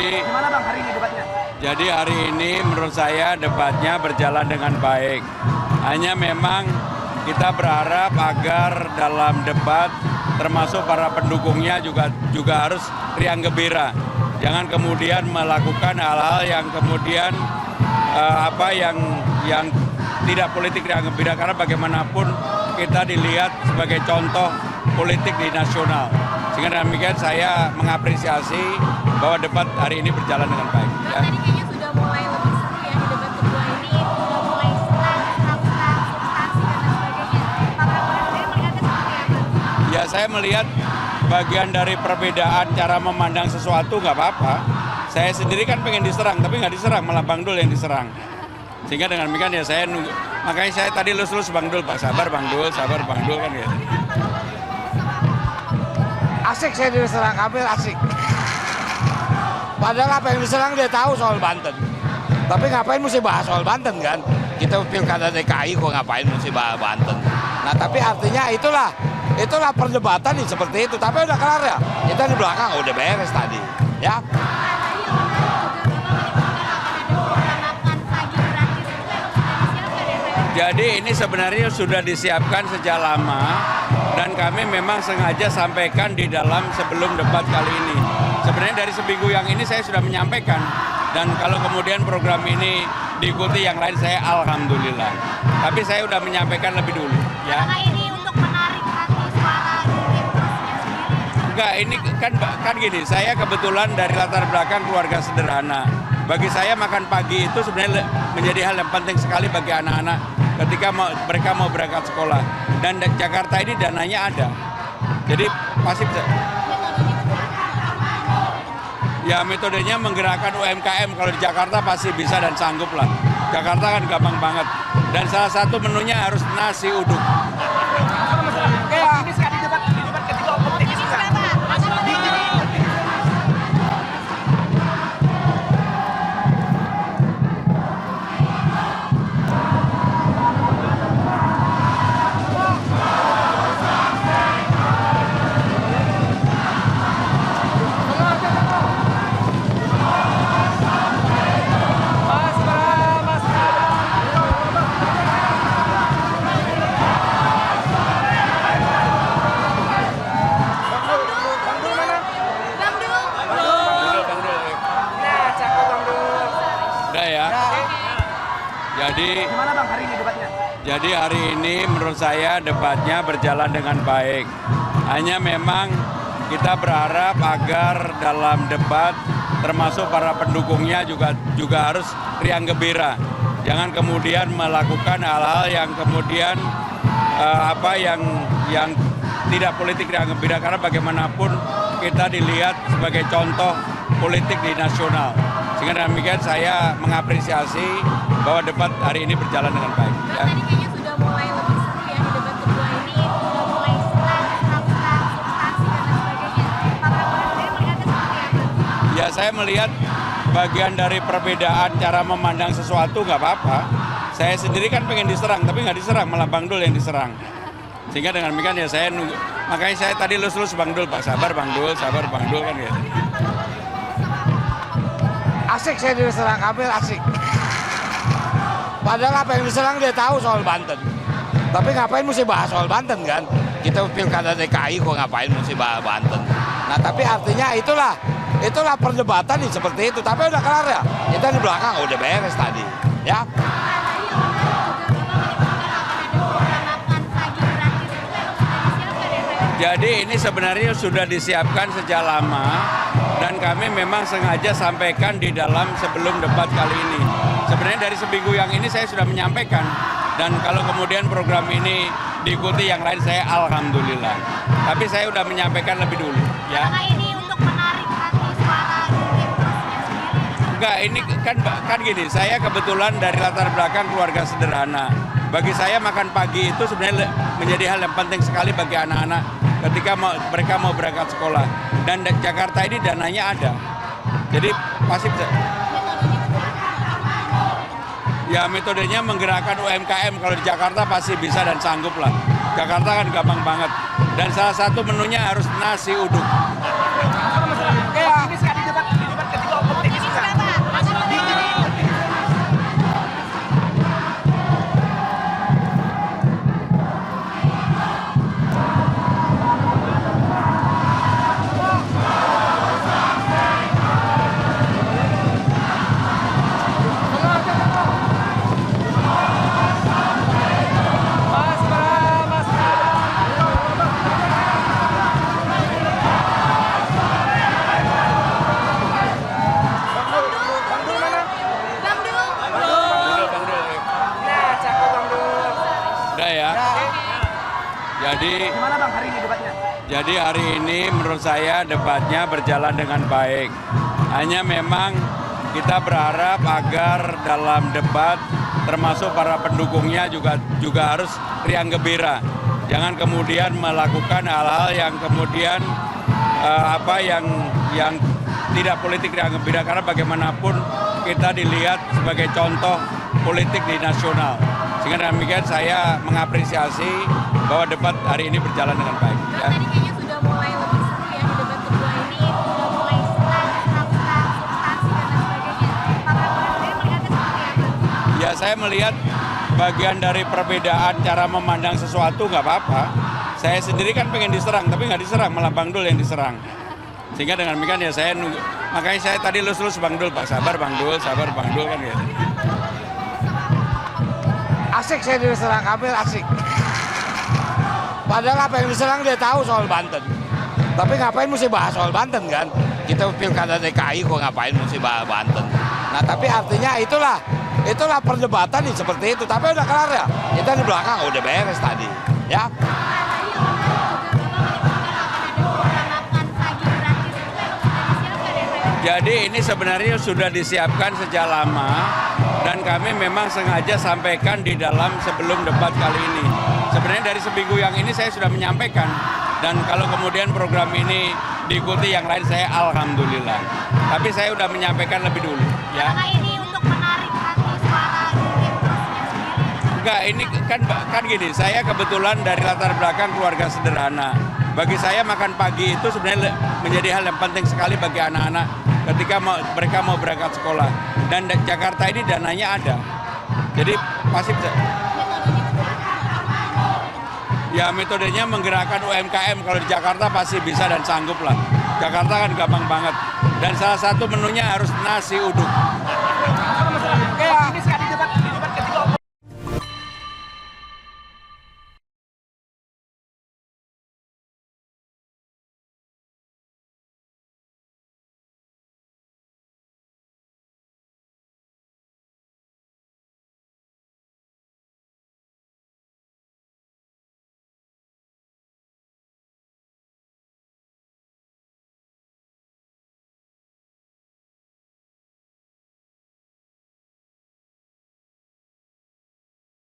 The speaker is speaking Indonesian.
Gimana Bang hari ini debatnya? Jadi hari ini menurut saya debatnya berjalan dengan baik. Hanya memang kita berharap agar dalam debat termasuk para pendukungnya juga harus riang gembira. Jangan kemudian melakukan hal-hal yang kemudian yang tidak politik riang gembira, karena bagaimanapun kita dilihat sebagai contoh politik di nasional. Sehingga demikian saya mengapresiasi bahwa debat hari ini berjalan dengan baik. Ya. Tadi kayaknya sudah mulai lebih seru ya di debat kedua ini, sudah mulai serang, substansi dan sebagainya. Pak Prabowo sendiri melihatnya seperti apa? Ya, saya melihat bagian dari perbedaan cara memandang sesuatu nggak apa-apa. Saya sendiri kan pengen diserang, tapi nggak diserang, malah Bang Dul yang diserang. Sehingga dengan demikian ya saya nunggu. Makanya saya tadi lulus Bang Dul, Pak, sabar Bang Dul kan ya. Asik saya diserang, Kamil asik. Padahal apa yang diserang dia tahu soal Banten. Tapi ngapain mesti bahas soal Banten kan? Kita pilkada DKI kok ngapain mesti bahas Banten. Nah tapi artinya itulah perdebatan nih seperti itu. Tapi udah kelar ya. Kita di belakang udah beres tadi. Ya. Jadi ini sebenarnya sudah disiapkan sejak lama dan kami memang sengaja sampaikan di dalam sebelum debat kali ini. Sebenarnya dari seminggu yang ini saya sudah menyampaikan, dan kalau kemudian program ini diikuti yang lain saya alhamdulillah. Tapi saya sudah menyampaikan lebih dulu. Ya. Apakah ini untuk menarik hati suara Enggak, ini kan gini, saya kebetulan dari latar belakang keluarga sederhana. Bagi saya makan pagi itu sebenarnya menjadi hal yang penting sekali bagi anak-anak ketika mereka mau berangkat sekolah. Dan Jakarta ini dananya ada. Jadi pasti bisa. Ya metodenya menggerakkan UMKM, kalau di Jakarta pasti bisa dan sanggup lah. Jakarta kan gampang banget. Dan salah satu menunya harus nasi uduk. Ini sekali debat ketiga optimis bisa. Udah ya. Gimana Bang hari ini debatnya? Jadi hari ini menurut saya debatnya berjalan dengan baik. Hanya memang kita berharap agar dalam debat termasuk para pendukungnya juga harus riang gembira. Jangan kemudian melakukan hal-hal yang kemudian yang tidak politik riang gembira, karena bagaimanapun kita dilihat sebagai contoh politik di nasional. Sehingga demikian saya mengapresiasi bahwa debat hari ini berjalan dengan baik. Ya. Tadi kayaknya sudah mulai lebih seru ya di debat kedua ini, sudah mulai serang, substansi dan sebagainya. Pak Prabowo sendiri melihatnya seperti apa? Ya, saya melihat bagian dari perbedaan cara memandang sesuatu nggak apa-apa. Saya sendiri kan pengen diserang, tapi nggak diserang, malah Bang Dul yang diserang. Sehingga dengan demikian ya saya nunggu. Makanya saya tadi lulus Bang Dul, Pak, sabar Bang Dul kan ya. Asik saya diserang, Kamil asik. Padahal apa yang diserang dia tahu soal Banten. Tapi ngapain mesti bahas soal Banten kan? Kita pilkada DKI kok ngapain mesti bahas Banten. Nah tapi artinya itulah perdebatan nih seperti itu. Tapi udah kelar ya. Kita di belakang udah beres tadi. Ya. Jadi ini sebenarnya sudah disiapkan sejak lama dan kami memang sengaja sampaikan di dalam sebelum debat kali ini. Sebenarnya dari seminggu yang ini saya sudah menyampaikan, dan kalau kemudian program ini diikuti yang lain saya alhamdulillah. Tapi saya sudah menyampaikan lebih dulu. Ya. Apakah ini untuk menarik hati suara Enggak, ini kan gini, saya kebetulan dari latar belakang keluarga sederhana. Bagi saya makan pagi itu sebenarnya menjadi hal yang penting sekali bagi anak-anak ketika mereka mau berangkat sekolah. Dan Jakarta ini dananya ada. Jadi pasti bisa. Ya metodenya menggerakkan UMKM, kalau di Jakarta pasti bisa dan sanggup lah. Jakarta kan gampang banget. Dan salah satu menunya harus nasi uduk. Ini sekali debat ketiga optimis. Gimana Bang hari ini debatnya? Jadi hari ini menurut saya debatnya berjalan dengan baik. Hanya memang kita berharap agar dalam debat termasuk para pendukungnya juga harus riang gembira. Jangan kemudian melakukan hal-hal yang kemudian yang tidak politik riang gembira, karena bagaimanapun kita dilihat sebagai contoh politik di nasional. Sehingga demikian saya mengapresiasi bahwa debat hari ini berjalan dengan baik. Bang, tadi kayaknya sudah mulai lebih seru ya di debat kedua ini, sudah mulai serang, substansi dan lain sebagainya. Pak Prabowo sendiri melihatnya seperti apa? Ya saya melihat bagian dari perbedaan cara memandang sesuatu nggak apa-apa. Saya sendiri kan pengen diserang, tapi nggak diserang, malah Bang Dul yang diserang. Sehingga dengan demikian ya saya nunggu. Makanya saya tadi lulus Bang Dul, Pak sabar Bang Dul kan ya. Asik saya diserang Kamil, asik. Padahal apa yang diserang dia tahu soal Banten. Tapi ngapain mesti bahas soal Banten kan? Kita pilkada DKI kok ngapain mesti bahas Banten. Nah tapi artinya itulah perdebatan nih seperti itu. Tapi udah kelar ya. Kita di belakang udah beres tadi. Ya. Jadi ini sebenarnya sudah disiapkan sejak lama dan kami memang sengaja sampaikan di dalam sebelum debat kali ini. Sebenarnya dari seminggu yang ini saya sudah menyampaikan, dan kalau kemudian program ini diikuti yang lain saya alhamdulillah. Tapi saya sudah menyampaikan lebih dulu. Ya. Apakah ini untuk menarik hati suara Imprusnya sendiri? Enggak, ini kan gini, saya kebetulan dari latar belakang keluarga sederhana. Bagi saya makan pagi itu sebenarnya menjadi hal yang penting sekali bagi anak-anak ketika mereka mau berangkat sekolah. Dan Jakarta ini dananya ada. Jadi pasti bisa. Ya metodenya menggerakkan UMKM, kalau di Jakarta pasti bisa dan sanggup lah. Jakarta kan gampang banget. Dan salah satu menunya harus nasi uduk.